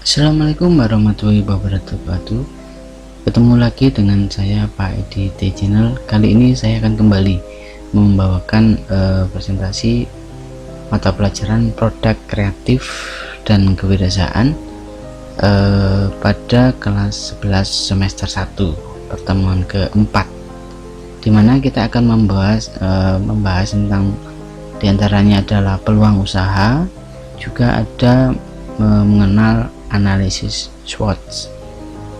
Assalamualaikum warahmatullahi wabarakatuh. Ketemu lagi dengan saya Pak Edi T Channel. Kali ini saya akan kembali membawakan presentasi mata pelajaran produk kreatif dan kewirausahaan pada kelas 11 semester 1 pertemuan keempat, dimana kita akan membahas tentang diantaranya adalah peluang usaha, juga ada mengenal analisis SWOT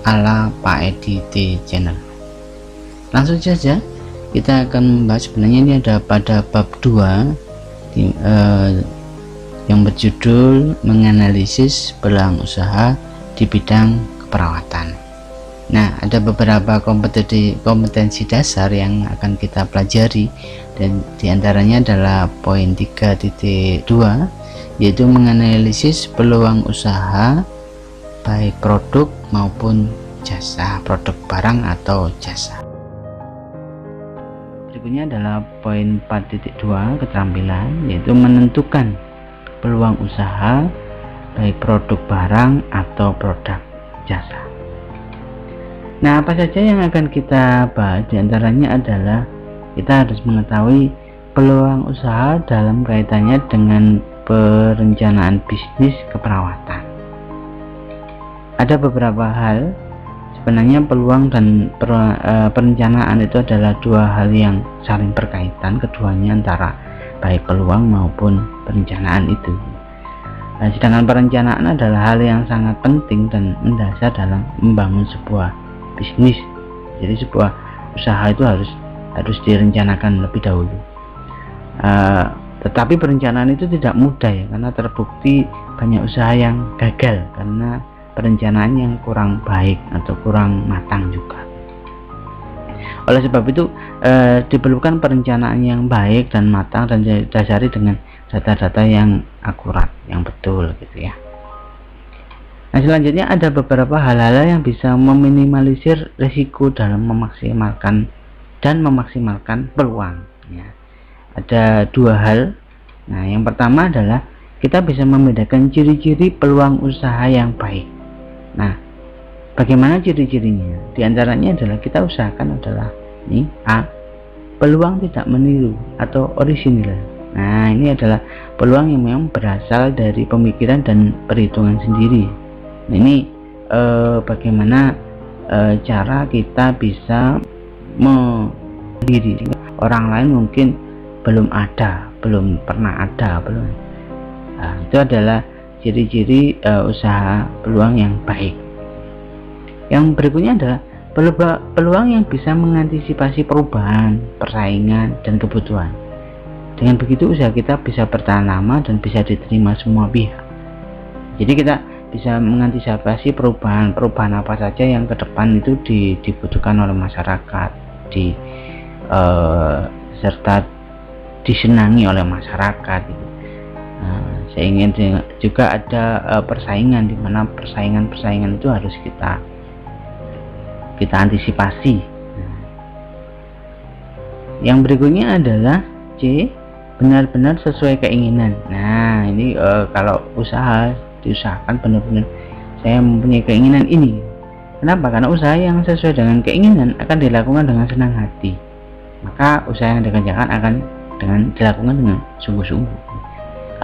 ala Pak Edi T Channel. Langsung saja kita akan membahas. Sebenarnya ini ada pada bab 2 yang berjudul menganalisis peluang usaha di bidang keperawatan. Nah, ada beberapa kompetensi dasar yang akan kita pelajari, dan diantaranya adalah poin 3.2, yaitu menganalisis peluang usaha baik produk maupun jasa, produk barang atau jasa. Berikutnya adalah poin 4.2 keterampilan, yaitu menentukan peluang usaha baik produk barang atau produk jasa. Nah, apa saja yang akan kita bahas? Diantaranya adalah kita harus mengetahui peluang usaha dalam kaitannya dengan perencanaan bisnis keperawatan. Ada beberapa hal. Sebenarnya peluang dan perencanaan itu adalah dua hal yang saling berkaitan, keduanya antara baik peluang maupun perencanaan itu. Nah, sedangkan perencanaan adalah hal yang sangat penting dan mendasar dalam membangun sebuah bisnis. Jadi sebuah usaha itu harus direncanakan lebih dahulu. Tetapi perencanaan itu tidak mudah ya, karena terbukti banyak usaha yang gagal karena perencanaan yang kurang baik atau kurang matang juga. Oleh sebab itu diperlukan perencanaan yang baik dan matang dan didasari dengan data-data yang akurat, yang betul gitu ya. Nah, selanjutnya ada beberapa hal-hal yang bisa meminimalisir risiko dalam memaksimalkan peluang ya. Ada dua hal. Nah, yang pertama adalah kita bisa membedakan ciri-ciri peluang usaha yang baik. Nah, bagaimana ciri-cirinya? Di antaranya adalah kita usahakan adalah ini A, peluang tidak meniru atau orisinil. Nah, ini adalah peluang yang memang berasal dari pemikiran dan perhitungan sendiri. Nah, ini bagaimana cara kita bisa mendiri orang lain mungkin belum pernah ada. Nah, itu adalah ciri-ciri usaha peluang yang baik. Yang berikutnya adalah peluang yang bisa mengantisipasi perubahan, persaingan, dan kebutuhan. Dengan begitu usaha kita bisa bertahan lama dan bisa diterima semua pihak. Jadi kita bisa mengantisipasi perubahan apa saja yang ke depan itu dibutuhkan oleh masyarakat, serta disenangi oleh masyarakat gitu. Sehingga juga ada persaingan, di mana persaingan itu harus kita antisipasi. Yang berikutnya adalah C, benar-benar sesuai keinginan. Nah, ini kalau diusahakan benar-benar saya mempunyai keinginan ini. Kenapa? Karena usaha yang sesuai dengan keinginan akan dilakukan dengan senang hati, maka usaha yang dikerjakan akan dilakukan dengan sungguh-sungguh.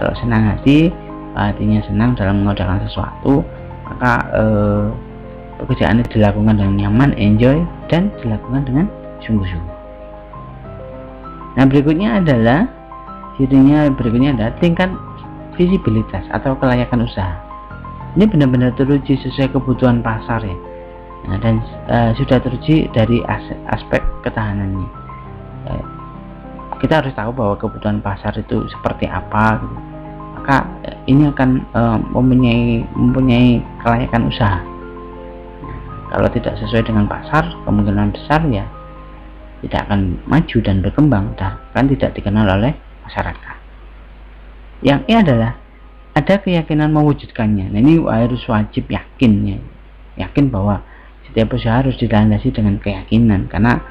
Kalau senang hati, artinya senang dalam mengerjakan sesuatu, maka pekerjaan itu dilakukan dengan nyaman, enjoy, dan dilakukan dengan sungguh-sungguh. Nah, cirinya berikutnya adalah tingkat visibilitas atau kelayakan usaha. Ini benar-benar teruji sesuai kebutuhan pasar ya. Nah, dan sudah teruji dari aspek ketahanannya. Kita harus tahu bahwa kebutuhan pasar itu seperti apa gitu. Maka ini akan mempunyai kelayakan usaha. Kalau tidak sesuai dengan pasar, kemungkinan besar ya tidak akan maju dan berkembang, dan tidak dikenal oleh masyarakat. Yang ini adalah ada keyakinan mewujudkannya. Nah, ini harus wajib yakin bahwa setiap usaha harus dilandasi dengan keyakinan, karena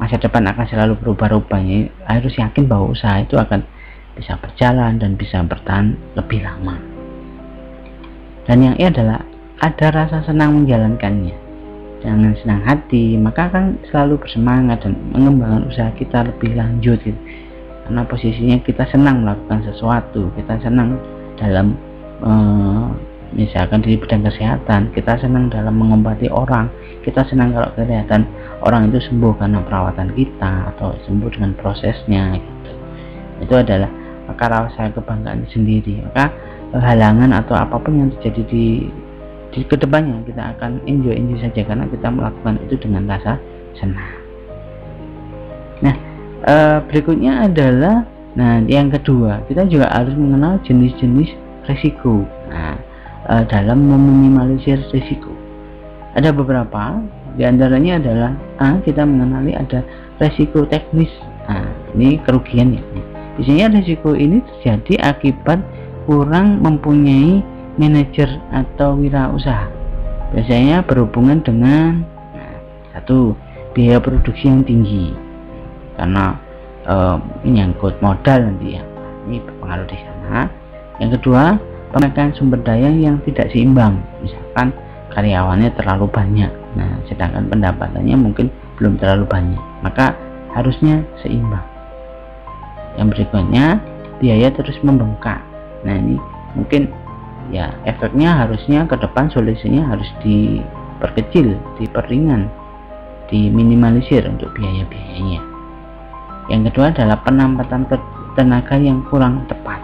masa depan akan selalu berubah-ubahnya. Harus yakin bahwa usaha itu akan bisa berjalan dan bisa bertahan lebih lama. Dan yang ini adalah ada rasa senang menjalankannya dengan senang hati, maka akan selalu bersemangat dan mengembangkan usaha kita lebih lanjut gitu. Karena posisinya kita senang melakukan sesuatu, kita senang dalam misalkan di bidang kesehatan, kita senang dalam mengobati orang, kita senang kalau kelihatan orang itu sembuh karena perawatan kita atau sembuh dengan prosesnya gitu. Itu adalah maka rasa kebanggaan sendiri. Maka halangan atau apapun yang terjadi di kedepannya kita akan enjoy saja karena kita melakukan itu dengan rasa senang. Nah, berikutnya adalah yang kedua, kita juga harus mengenal jenis-jenis risiko. Dalam meminimalisir risiko ada beberapa, diantaranya adalah kita mengenali ada risiko teknis. Ini kerugian ya. Biasanya risiko ini terjadi akibat kurang mempunyai manajer atau wirausaha. Biasanya berhubungan dengan satu, biaya produksi yang tinggi karena menyangkut modal nanti ya, ini berpengaruh di sana. Yang kedua, pemakaian sumber daya yang tidak seimbang, misalkan karyawannya terlalu banyak, sedangkan pendapatannya mungkin belum terlalu banyak, maka harusnya seimbang. Yang berikutnya, biaya terus membengkak. Ini mungkin ya efeknya harusnya ke depan solusinya harus diperkecil, diperingan, diminimalisir untuk biaya-biayanya. Yang kedua adalah penempatan tenaga yang kurang tepat.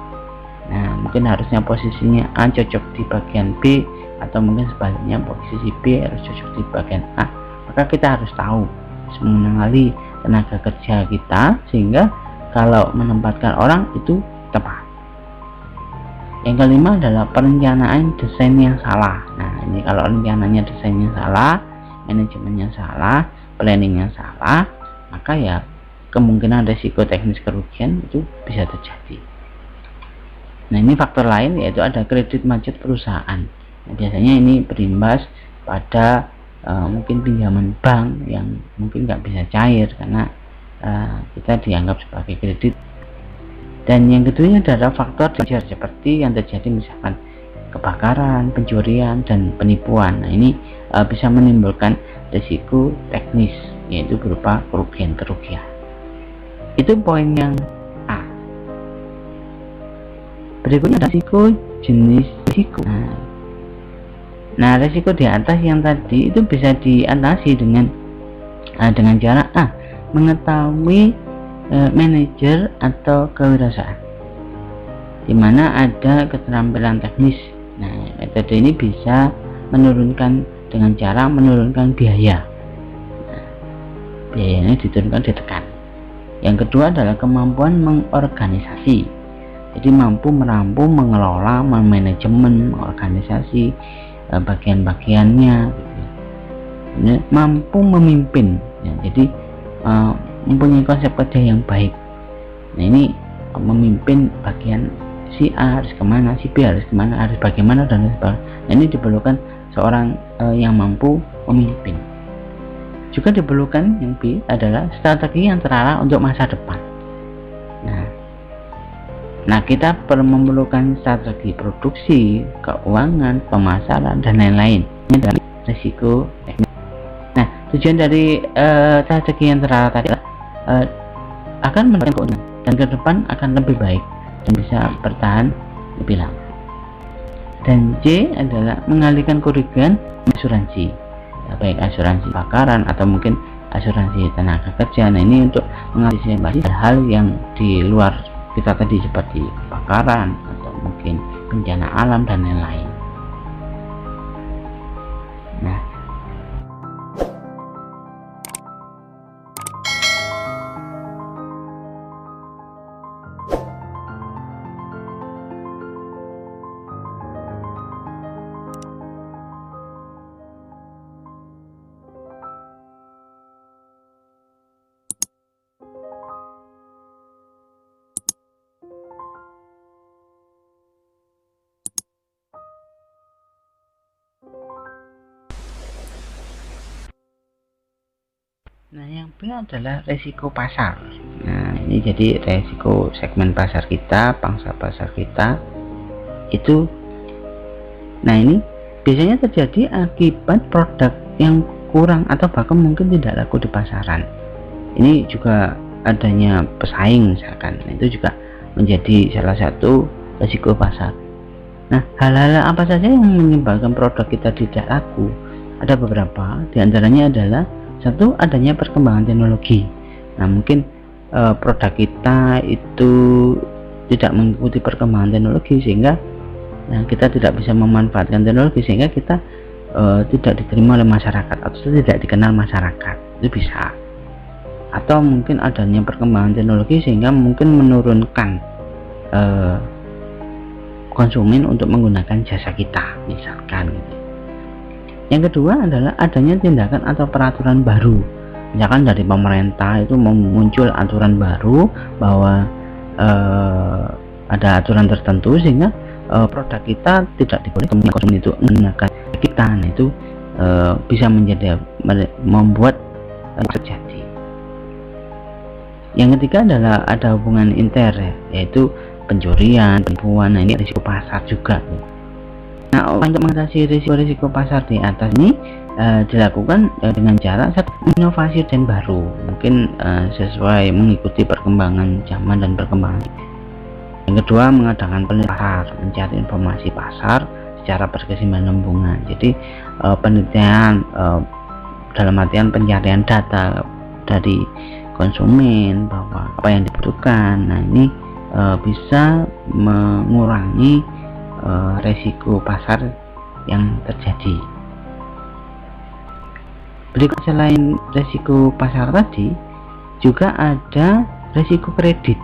Mungkin harusnya posisinya A cocok di bagian B, atau mungkin sebaliknya posisi B harus cocok di bagian A. Maka kita harus tahu, harus mengenali tenaga kerja kita sehingga kalau menempatkan orang itu tepat. Yang kelima adalah perencanaan desain yang salah. Ini kalau rencananya desainnya salah, manajemennya salah, planningnya salah, maka ya kemungkinan risiko teknis kerugian itu bisa terjadi. Ini faktor lain yaitu ada kredit macet perusahaan. Biasanya ini berimbas pada mungkin pinjaman bank yang mungkin nggak bisa cair karena kita dianggap sebagai kredit. Dan yang kedua adalah faktor danger seperti yang terjadi misalkan kebakaran, pencurian, dan penipuan. Ini bisa menimbulkan risiko teknis yaitu berupa kerugian. Itu poin yang A. Berikutnya risiko jenis risiko. Risiko di atas yang tadi itu bisa diatasi dengan cara mengetahui manajer atau kewirausahaan, di mana ada keterampilan teknis. Metode ini bisa menurunkan dengan cara menurunkan biaya. Biayanya diturunkan, ditekan. Yang kedua adalah kemampuan mengorganisasi. Jadi mampu merampung, mengelola, memanajemen, mengorganisasi bagian-bagiannya, mampu memimpin. Jadi mempunyai konsep kerja yang baik. Ini memimpin bagian si A harus kemana, si B harus kemana, harus bagaimana dan sebagainya. Ini diperlukan seorang yang mampu memimpin. Juga diperlukan yang B adalah strategi yang terarah untuk masa depan. Kita perlu memerlukan strategi produksi, keuangan, pemasaran, dan lain-lain. Ini adalah risiko teknis. Tujuan dari strategi yang terarah tadi akan mendapatkan keuntungan dan ke depan akan lebih baik dan bisa bertahan lebih lama. Dan C adalah mengalihkan kerugian asuransi, baik asuransi kebakaran atau mungkin asuransi tenaga kerja. Ini untuk mengantisipasi hal yang di luar kita tadi seperti kebakaran atau mungkin bencana alam dan lain-lain. Yang B adalah resiko pasar. Ini jadi resiko segmen pasar kita, pangsa pasar kita itu. Ini biasanya terjadi akibat produk yang kurang atau bahkan mungkin tidak laku di pasaran. Ini juga adanya pesaing misalkan, itu juga menjadi salah satu risiko pasar. Nah, hal-hal apa saja yang menyebabkan produk kita tidak laku? Ada beberapa, diantaranya adalah satu, adanya perkembangan teknologi. Nah, mungkin produk kita itu tidak mengikuti perkembangan teknologi sehingga kita tidak bisa memanfaatkan teknologi, sehingga kita tidak diterima oleh masyarakat atau tidak dikenal masyarakat, itu bisa. Atau mungkin adanya perkembangan teknologi sehingga mungkin menurunkan konsumen untuk menggunakan jasa kita misalkan gitu. Yang kedua adalah adanya tindakan atau peraturan baru, misalkan dari pemerintah itu muncul aturan baru bahwa ada aturan tertentu sehingga produk kita tidak dibolehkan konsumen itu menggunakan kita. Nah, itu bisa menjadi membuat terjadi. Yang ketiga adalah ada hubungan inter, yaitu pencurian, penipuan. Nah, ini risiko pasar juga. Nah, untuk mengatasi risiko pasar di atas ini dilakukan dengan cara inovasi dan baru, mungkin sesuai mengikuti perkembangan zaman dan perkembangan. Yang kedua, mengadakan penelitian pasar, mencari informasi pasar secara berkesinambungan. Jadi penelitian dalam artian pencarian data dari konsumen bahwa apa yang dibutuhkan. Nah, ini bisa mengurangi resiko pasar yang terjadi. Berikut, selain resiko pasar tadi juga ada resiko kredit.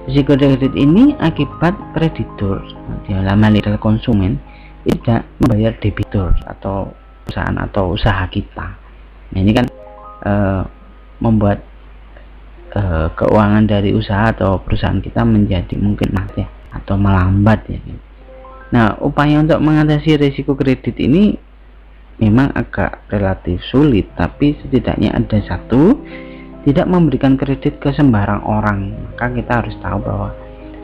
Risiko kredit ini akibat kreditur dalam hal ini konsumen tidak membayar debitur atau perusahaan atau usaha kita. Nah, ini kan membuat keuangan dari usaha atau perusahaan kita menjadi mungkin mati atau melambat ya. Nah, upaya untuk mengatasi risiko kredit ini memang agak relatif sulit, tapi setidaknya ada satu, tidak memberikan kredit ke sembarang orang. Maka kita harus tahu bahwa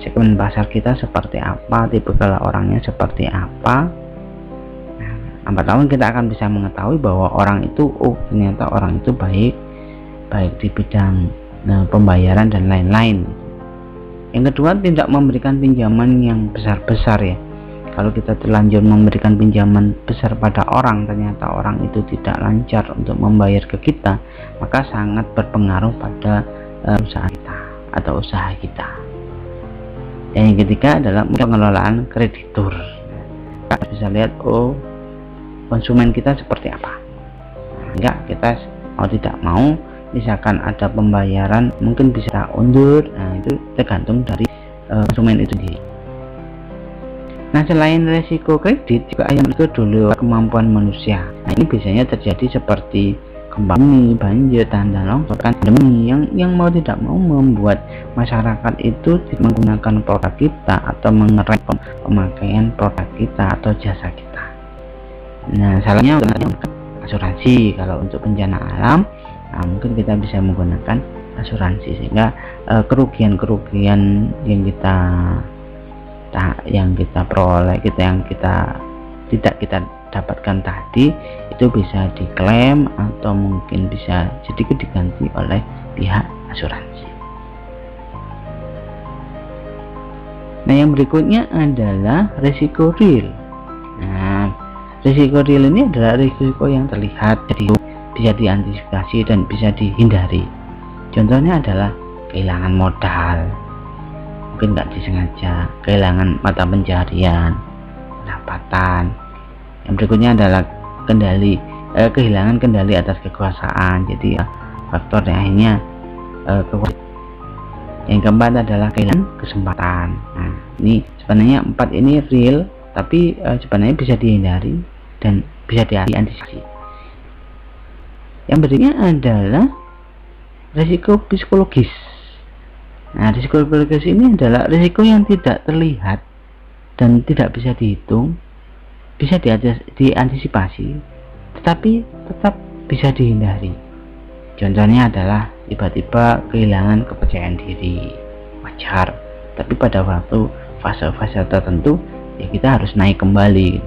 segmen pasar kita seperti apa, tipe orangnya seperti apa. Nah, lambat laun kita akan bisa mengetahui bahwa orang itu, oh ternyata orang itu baik di bidang pembayaran dan lain-lain. Yang kedua, tidak memberikan pinjaman yang besar-besar ya. Kalau kita terlanjur memberikan pinjaman besar pada orang, ternyata orang itu tidak lancar untuk membayar ke kita, maka sangat berpengaruh pada usaha kita atau usaha kita. Dan yang ketiga adalah pengelolaan kreditur. Kita bisa lihat, oh konsumen kita seperti apa. Enggak, kita mau tidak mau, misalkan ada pembayaran mungkin bisa undur. Nah, itu tergantung dari konsumen itu sendiri. Nah, selain resiko kredit juga ada resiko dulu kemampuan manusia. Nah, ini biasanya terjadi seperti gempa bumi, banjir, tanda longsor, pandemi yang mau tidak mau membuat masyarakat itu menggunakan produk kita atau mengerem pemakaian produk kita atau jasa kita. Nah, salahnya asuransi. Kalau untuk bencana alam, nah, mungkin kita bisa menggunakan asuransi sehingga kerugian-kerugian yang kita peroleh, yang kita tidak kita dapatkan tadi itu bisa diklaim atau mungkin bisa sedikit diganti oleh pihak asuransi. Nah, yang berikutnya adalah risiko real. Nah, risiko real ini adalah risiko yang terlihat, jadi bisa diantisipasi dan bisa dihindari. Contohnya adalah kehilangan modal, mungkin nggak disengaja, kehilangan mata pencaharian, pendapatan. Yang berikutnya adalah kehilangan kendali atas kekuasaan. Jadi faktor yang akhirnya yang keempat adalah kehilangan kesempatan. Nah, ini sebenarnya 4 ini real, tapi sebenarnya bisa dihindari dan bisa diantisipasi. Yang berikutnya adalah risiko psikologis. Nah, risiko psikologis ini adalah risiko yang tidak terlihat dan tidak bisa dihitung, bisa diantisipasi, tetapi tetap bisa dihindari. Contohnya adalah tiba-tiba kehilangan kepercayaan diri, wajar, tapi pada waktu fase-fase tertentu ya kita harus naik kembali.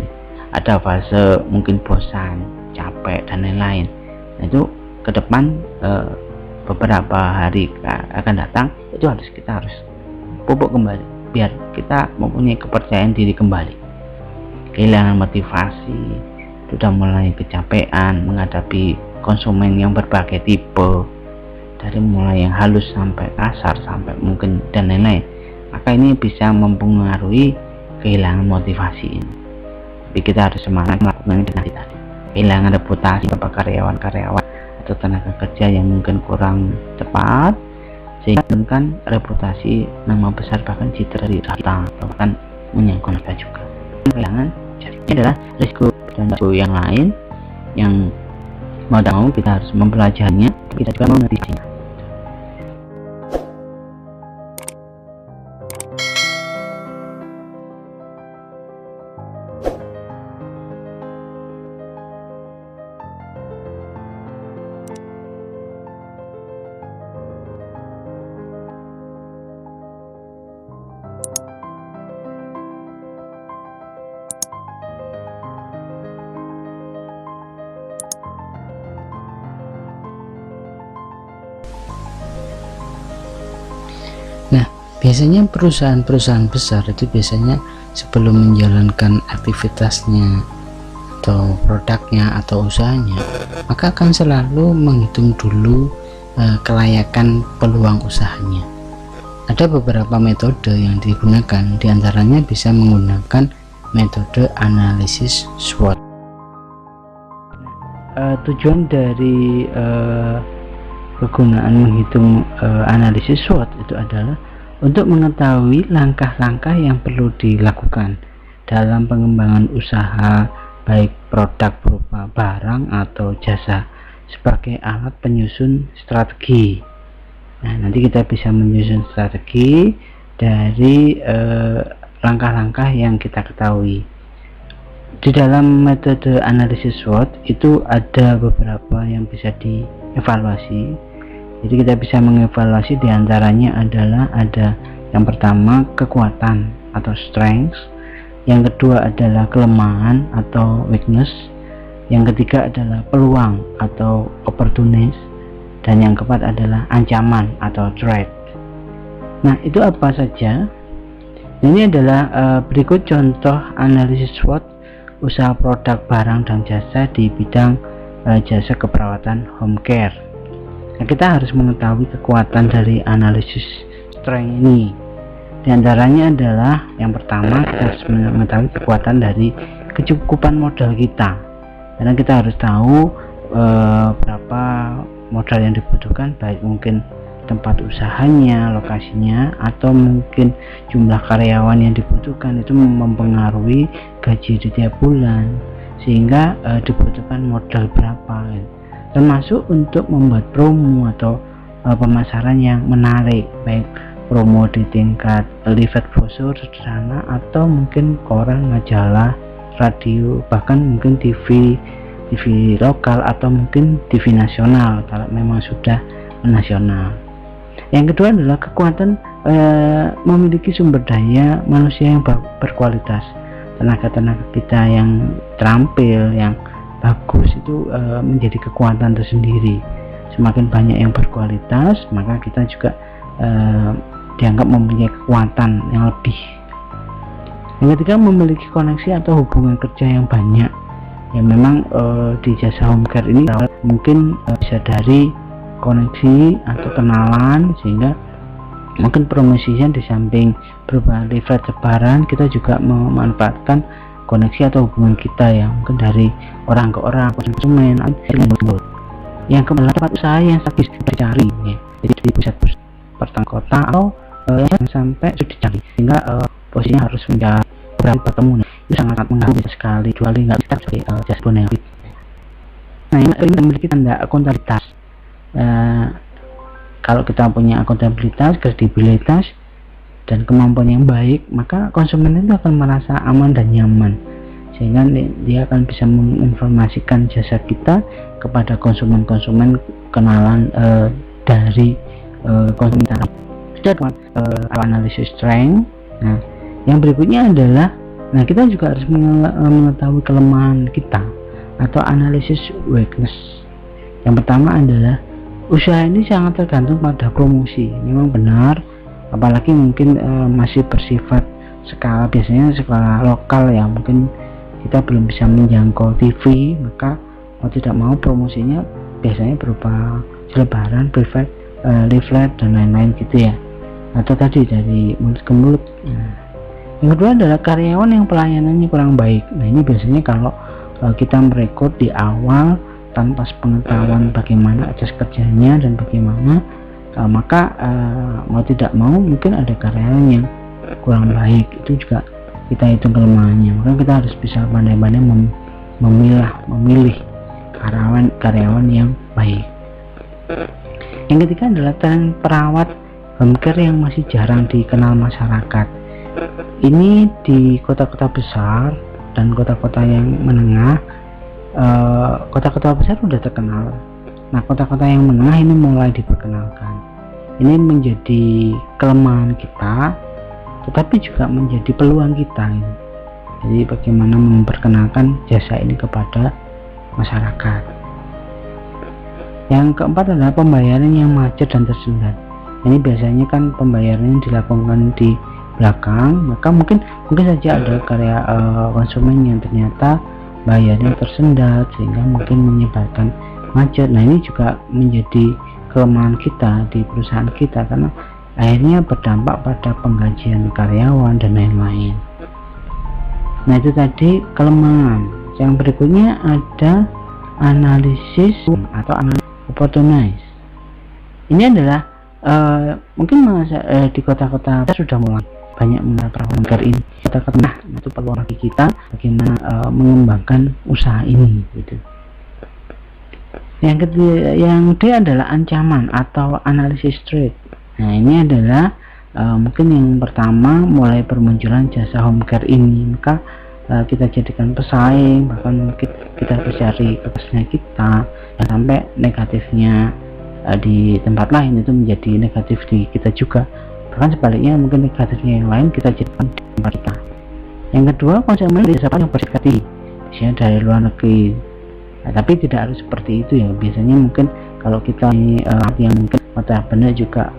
ada fase mungkin bosan, capek dan lain-lain. Nah, itu ke depan beberapa hari akan datang itu kita harus pupuk kembali biar kita mempunyai kepercayaan diri kembali. Kehilangan motivasi, sudah mulai kecapean menghadapi konsumen yang berbagai tipe, dari mulai yang halus sampai kasar sampai mungkin dan lain-lain, maka ini bisa mempengaruhi kehilangan motivasi ini. Jadi kita harus semangat melakukan ini tadi. Kehilangan reputasi beberapa karyawan-karyawan atau tenaga kerja yang mungkin kurang cepat, sehingga kan reputasi, nama besar, bahkan citra diri kita, bahkan menyangkut kita juga. Kehilangan jadi ini adalah risiko dan risiko yang lain yang mau tak mau kita harus mempelajarinya, kita juga mengertinya. Biasanya perusahaan-perusahaan besar itu biasanya sebelum menjalankan aktivitasnya atau produknya atau usahanya, maka akan selalu menghitung dulu kelayakan peluang usahanya. Ada beberapa metode yang digunakan, diantaranya bisa menggunakan metode analisis SWOT. Tujuan dari kegunaan menghitung analisis SWOT itu adalah untuk mengetahui langkah-langkah yang perlu dilakukan dalam pengembangan usaha, baik produk berupa barang atau jasa, sebagai alat penyusun strategi. Nah, nanti kita bisa menyusun strategi dari langkah-langkah yang kita ketahui. Di dalam metode analisis SWOT itu ada beberapa yang bisa dievaluasi. Jadi kita bisa mengevaluasi, diantaranya adalah ada yang pertama kekuatan atau strength, yang kedua adalah kelemahan atau weakness, yang ketiga adalah peluang atau opportunities, dan yang keempat adalah ancaman atau threat. Nah, itu apa saja? Ini adalah berikut contoh analisis SWOT usaha produk barang dan jasa di bidang jasa keperawatan home care. Nah, kita harus mengetahui kekuatan dari analisis strength ini. Di antaranya adalah yang pertama, kita harus mengetahui kekuatan dari kecukupan modal kita, karena kita harus tahu berapa modal yang dibutuhkan, baik mungkin tempat usahanya, lokasinya, atau mungkin jumlah karyawan yang dibutuhkan. Itu mempengaruhi gaji di tiap bulan, sehingga dibutuhkan modal berapa, termasuk untuk membuat promo atau pemasaran yang menarik, baik promo di tingkat leaflet brosur sederhana atau mungkin koran, majalah, radio, bahkan mungkin TV lokal atau mungkin TV nasional kalau memang sudah nasional. Yang kedua adalah kekuatan memiliki sumber daya manusia yang berkualitas. Tenaga-tenaga kita yang terampil, yang bagus itu menjadi kekuatan tersendiri. Semakin banyak yang berkualitas, maka kita juga dianggap mempunyai kekuatan yang lebih. Yang ketiga, memiliki koneksi atau hubungan kerja yang banyak. Ya, memang di jasa home care ini mungkin bisa dari koneksi atau kenalan, sehingga mungkin promosinya di samping berupa leaflet sebaran, kita juga memanfaatkan koneksi atau hubungan kita yang mungkin dari orang ke orang, konsumen, yang kemudian tempat usaha yang sakit dicari, ya. Jadi di pusat pertang kota atau yang sampai sudah dicari, sehingga posisinya harus menjadi bertemu. Itu sangat mengganggu sekali, kecuali nggak bisa sebagai jasa bonafit. Nah, ini memiliki tanda akuntabilitas. Kalau kita punya akuntabilitas, kredibilitas, dan kemampuan yang baik, maka konsumen itu akan merasa aman dan nyaman, sehingga dia akan bisa menginformasikan jasa kita kepada konsumen-konsumen kenalan dari konsumen. Sudah analisis strength. Nah, yang berikutnya adalah Nah, kita juga harus mengetahui kelemahan kita atau analisis weakness. Yang pertama adalah usaha ini sangat tergantung pada promosi. Memang benar, apalagi mungkin masih bersifat skala, biasanya skala lokal ya, mungkin kita belum bisa menjangkau TV, maka mau tidak mau promosinya biasanya berupa selebaran, leaflet dan lain-lain gitu ya, atau tadi dari mulut ke mulut. Yang kedua adalah karyawan yang pelayanannya kurang baik. Nah, ini biasanya kalau kita merekrut di awal tanpa pengetahuan bagaimana atas kerjanya dan bagaimana, maka mau tidak mau mungkin ada karyawan yang kurang baik. Itu juga kita hitung kelemahannya. Maka kita harus bisa pandai-pandai memilih karyawan yang baik. Yang ketiga adalah tren perawat home care yang masih jarang dikenal masyarakat. Ini di kota-kota besar dan kota-kota yang menengah. Kota-kota besar sudah terkenal. Nah, kota-kota yang menengah ini mulai diperkenalkan. Ini menjadi kelemahan kita, tetapi juga menjadi peluang kita. Jadi bagaimana memperkenalkan jasa ini kepada masyarakat. Yang keempat adalah pembayaran yang macet dan tersendat. Ini biasanya kan pembayaran yang dilakukan di belakang, maka mungkin saja ada karya konsumen yang ternyata bayarnya tersendat sehingga mungkin menyebabkan macet. Nah, ini juga menjadi kelemahan kita di perusahaan kita, karena akhirnya berdampak pada penggajian karyawan dan lain-lain. Nah, itu tadi kelemahan. Yang berikutnya ada analisis atau analisis opportunities. Ini adalah mungkin di kota-kota sudah mulai banyak menerapkan ini. Kota-kota nah, itu peluang bagi kita bagaimana mengembangkan usaha ini gitu. Yang D adalah ancaman atau analisis threat. Nah, ini adalah mungkin yang pertama mulai bermunculan jasa home care ini, maka kita jadikan pesaing, bahkan mungkin kita cari kekasnya kita, dan sampai negatifnya di tempat lain itu menjadi negatif di kita juga, bahkan sebaliknya mungkin negatifnya yang lain kita jadikan di tempat kita. Yang kedua, konsumen desa yang bersifat tinggi, biasanya dari luar negeri. Nah, tapi tidak harus seperti itu ya. Biasanya mungkin kalau kita yang mungkin benar juga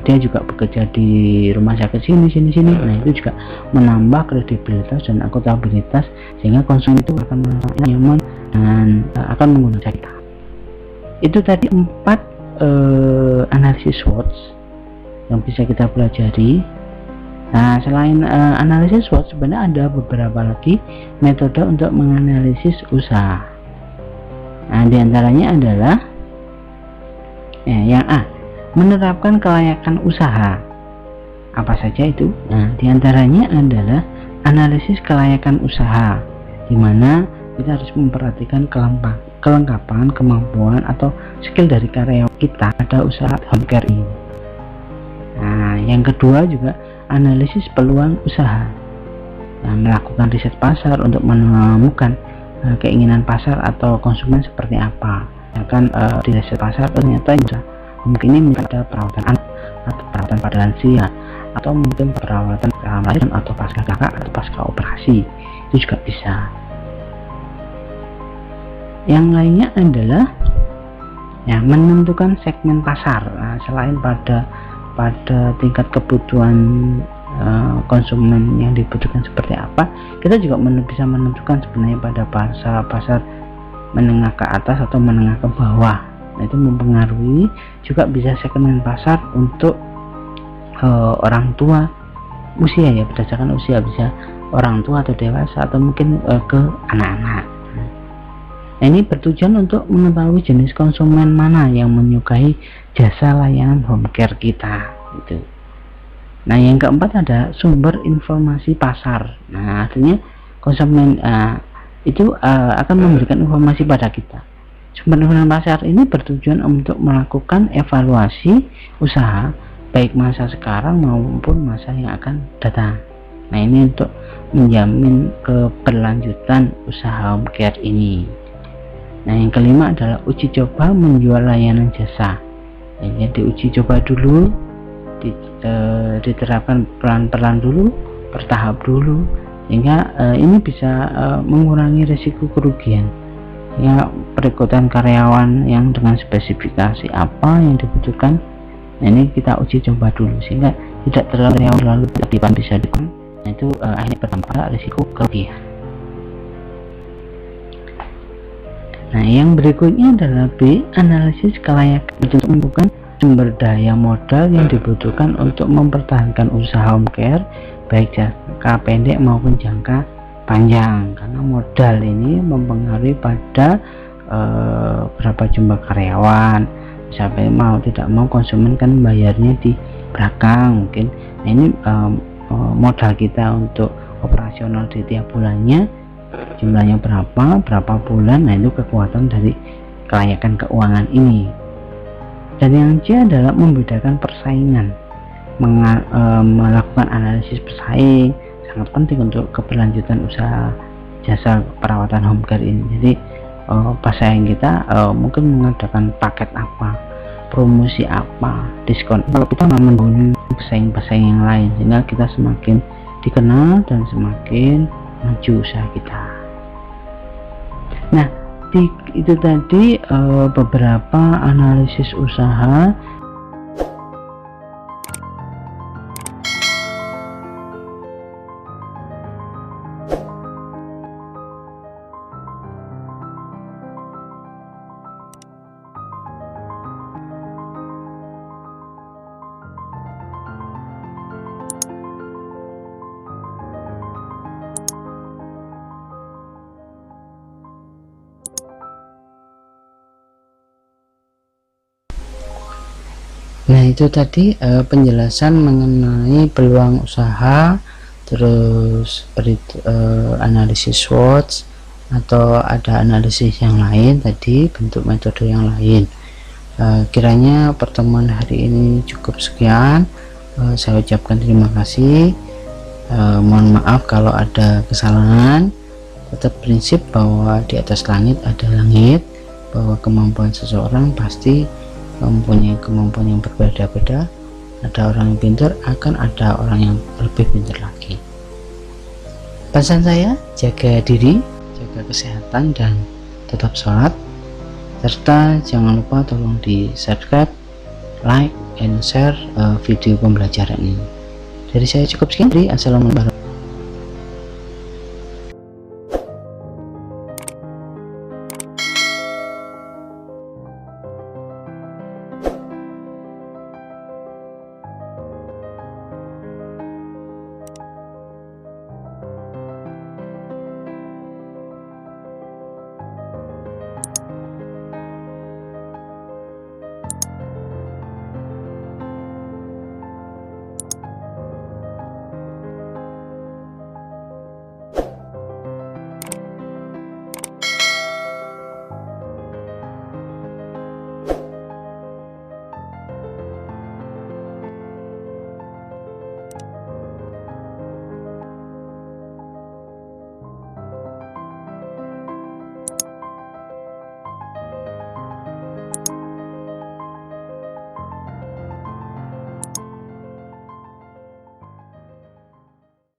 dia juga bekerja di rumah sakit sini. Nah, itu juga menambah kredibilitas dan akuntabilitas sehingga konsumen itu akan merasa nyaman dan akan menggunakan kita. Itu tadi 4 analisis SWOT yang bisa kita pelajari. Nah, selain analisis SWOT, sebenarnya ada beberapa lagi metode untuk menganalisis usaha. Nah, diantaranya adalah yang A, menerapkan kelayakan usaha. Apa saja itu? Nah, diantaranya adalah analisis kelayakan usaha, di mana kita harus memperhatikan kelengkapan, kemampuan atau skill dari karyawan kita pada usaha home care ini. Nah, yang kedua juga analisis peluang usaha. Nah, melakukan riset pasar untuk menemukan keinginan pasar atau konsumen seperti apa. Akan di riset pasar ternyata mungkin ini ada perawatan anak atau perawatan pada lansia, atau mungkin perawatan kehamilan atau pasca kakak atau pasca operasi, itu juga bisa. Yang lainnya adalah menentukan segmen pasar. Nah, selain pada tingkat kebutuhan konsumen yang dibutuhkan seperti apa, kita juga bisa menentukan sebenarnya pada pasar menengah ke atas atau menengah ke bawah. Nah, itu mempengaruhi juga bisa segmen pasar untuk orang tua usia ya, berdasarkan usia, bisa orang tua atau dewasa atau mungkin ke anak-anak. Nah, ini bertujuan untuk mengetahui jenis konsumen mana yang menyukai jasa layanan home care kita gitu. Nah, yang keempat ada sumber informasi pasar. Nah, artinya konsumen itu akan memberikan informasi pada kita. Sumber informasi pasar ini bertujuan untuk melakukan evaluasi usaha baik masa sekarang maupun masa yang akan datang. Nah, ini untuk menjamin keberlanjutan usaha home care ini. Nah, yang kelima adalah uji coba menjual layanan jasa. Ini diuji coba dulu, diterapkan pelan-pelan dulu, bertahap dulu, sehingga ini bisa mengurangi risiko kerugian. Ya, perekrutan karyawan yang dengan spesifikasi apa yang dibutuhkan, nah ini kita uji coba dulu sehingga tidak terlalu tiba bisa dikon. Nah itu akhirnya berdampak risiko kerugian. Nah yang berikutnya adalah B, analisis kelayakan untuk menentukan sumber daya modal yang dibutuhkan untuk mempertahankan usaha home care baik jangka pendek maupun jangka panjang, karena modal ini mempengaruhi pada berapa jumlah karyawan. Sampai mau tidak mau konsumen kan bayarnya di belakang mungkin. Nah ini modal kita untuk operasional di tiap bulannya jumlahnya berapa bulan. Nah itu kekuatan dari kelayakan keuangan ini. Dan yang C adalah membedakan persaingan, melakukan analisis pesaing sangat penting untuk keberlanjutan usaha jasa perawatan home care ini. Jadi pesaing kita mungkin mengadakan paket apa, promosi apa, diskon. Kalau kita mengguni pesaing-pesaing yang lain, sehingga kita semakin dikenal dan semakin maju usaha kita. Nah, itu tadi beberapa analisis usaha. Nah itu tadi penjelasan mengenai peluang usaha, terus analisis SWOT, atau ada analisis yang lain tadi, bentuk metode yang lain. Kiranya pertemuan hari ini cukup sekian. Saya ucapkan terima kasih. Mohon maaf kalau ada kesalahan. Tetap prinsip bahwa di atas langit ada langit, bahwa kemampuan seseorang pasti mempunyai kemampuan yang berbeda-beda. Ada orang yang pintar, akan ada orang yang lebih pintar lagi. Pesan saya, jaga diri, jaga kesehatan, dan tetap sholat. Serta jangan lupa tolong di subscribe, like, and share video pembelajaran ini. Dari saya cukup sekian. Assalamualaikum warahmatullahi wabarakatuh.